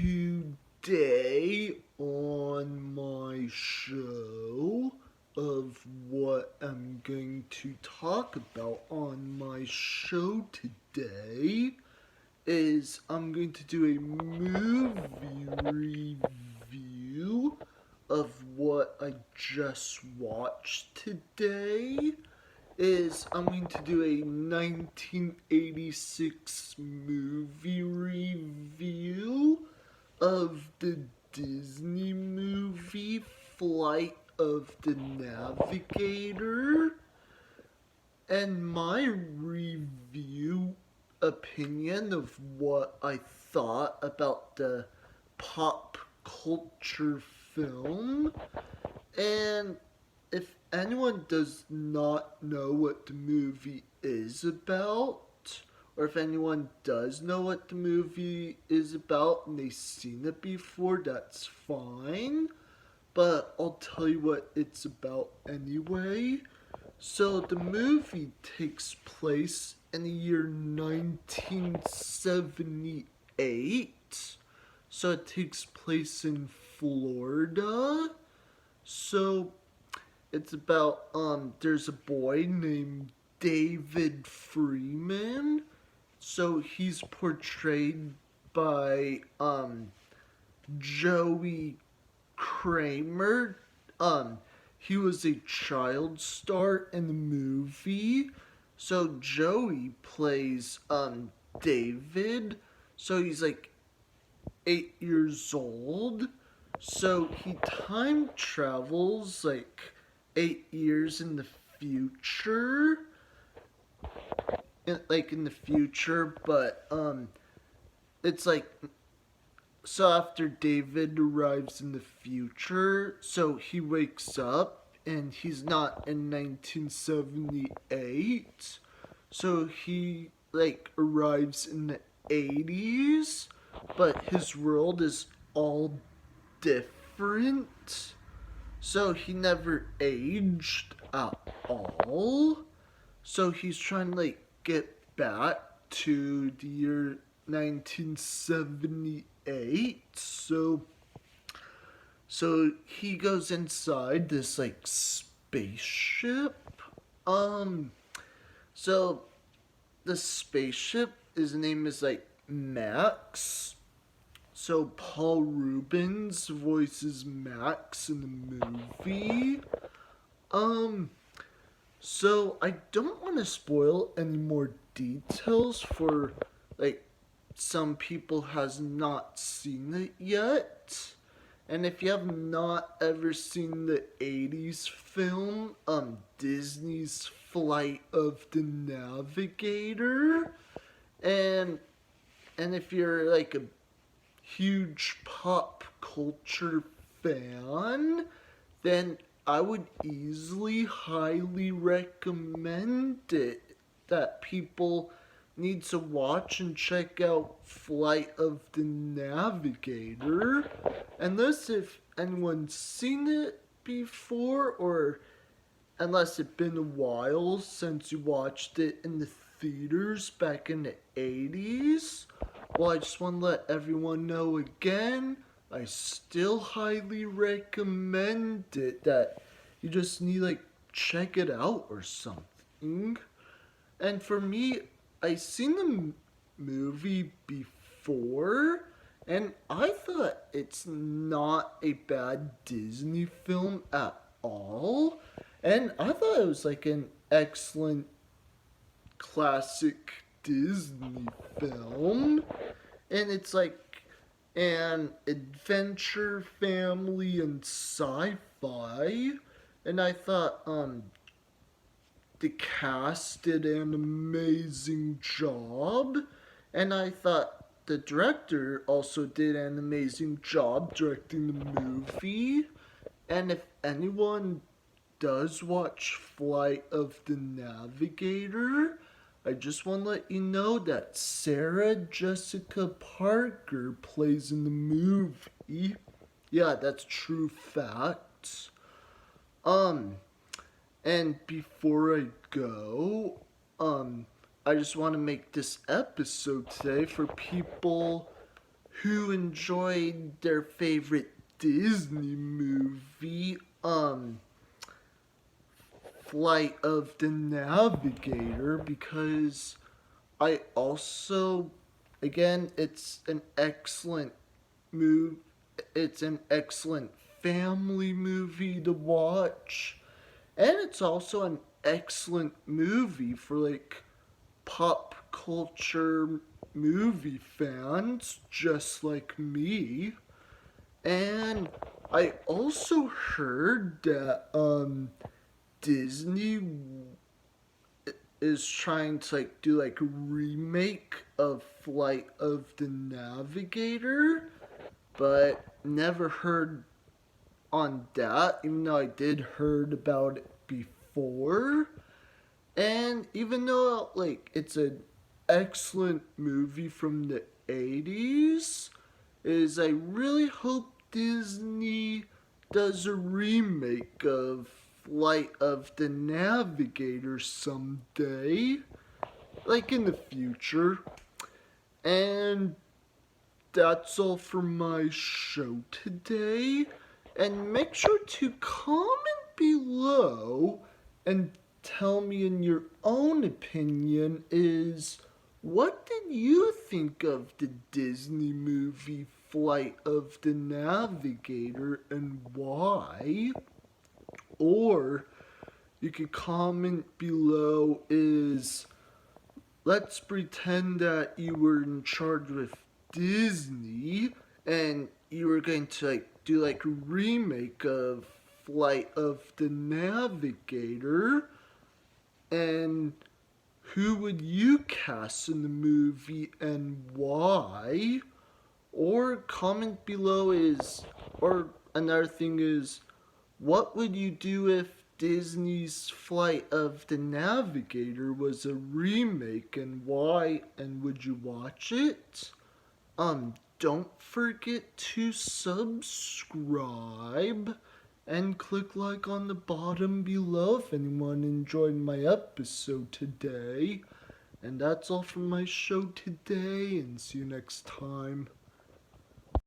Today on my show of what I'm going to talk about on my show today is I'm going to do a movie review of what I just watched today. I'm going to do a 1986 movie review of the Disney movie Flight of the Navigator. And my review opinion of what I thought about the pop culture film. And if anyone does not know what the movie is about, or if anyone does know what the movie is about and they've seen it before, that's fine. But I'll tell you what it's about anyway. So the movie takes place in the year 1978. So it takes place in Florida. So it's about there's a boy named David Freeman. So he's portrayed by Joey Kramer. He was a child star in the movie. So Joey plays David. So he's like 8 years old. So he time travels like 8 years in the future. In the future, but it's like, so after David arrives in the future, so he wakes up and he's not in 1978. So he like arrives in the 80s, but his world is all different. So he never aged at all. So he's trying to like get back to the year 1978. So he goes inside this like spaceship. So the spaceship, his name is like Max. So Paul Rubens voices Max in the movie. So I don't want to spoil any more details for like some people has not seen it yet. And if you have not ever seen the 80s film Disney's Flight of the Navigator, and if you're like a huge pop culture fan, then I would easily highly recommend it, that people need to watch and check out Flight of the Navigator. Unless if anyone's seen it before, or unless it's been a while since you watched it in the theaters back in the 80s. Well, I just want to let everyone know again, I still highly recommend it, that you just need like check it out or something. And for me, I seen the movie before, and I thought it's not a bad Disney film at all. And I thought it was like an excellent classic Disney film. And it's like an adventure, family, and sci-fi. And I thought the cast did an amazing job. And I thought the director also did an amazing job directing the movie. And if anyone does watch Flight of the Navigator, I just want to let you know that Sarah Jessica Parker plays in the movie. Yeah, that's true facts. And before I go, I just want to make this episode today for people who enjoyed their favorite Disney movie, Flight of the Navigator, because I also, again, it's an excellent move. It's an excellent family movie to watch, and it's also an excellent movie for like pop culture movie fans just like me. And I also heard that Disney is trying to like do like a remake of Flight of the Navigator, but never heard on that, even though I did heard about it before. And even though like it's an excellent movie from the 80s, is I really hope Disney does a remake of Flight of the Navigator someday, like in the future. And that's all for my show today. And make sure to comment below and tell me in your own opinion is what did you think of the Disney movie Flight of the Navigator and why? Or you could comment below is let's pretend that you were in charge with Disney and you were going to like do like a remake of Flight of the Navigator, and who would you cast in the movie and why? Or comment below is, or another thing is, what would you do if Disney's Flight of the Navigator was a remake and why, and would you watch it? Don't forget to subscribe and click like on the bottom below if anyone enjoyed my episode today. And that's all from my show today, and see you next time.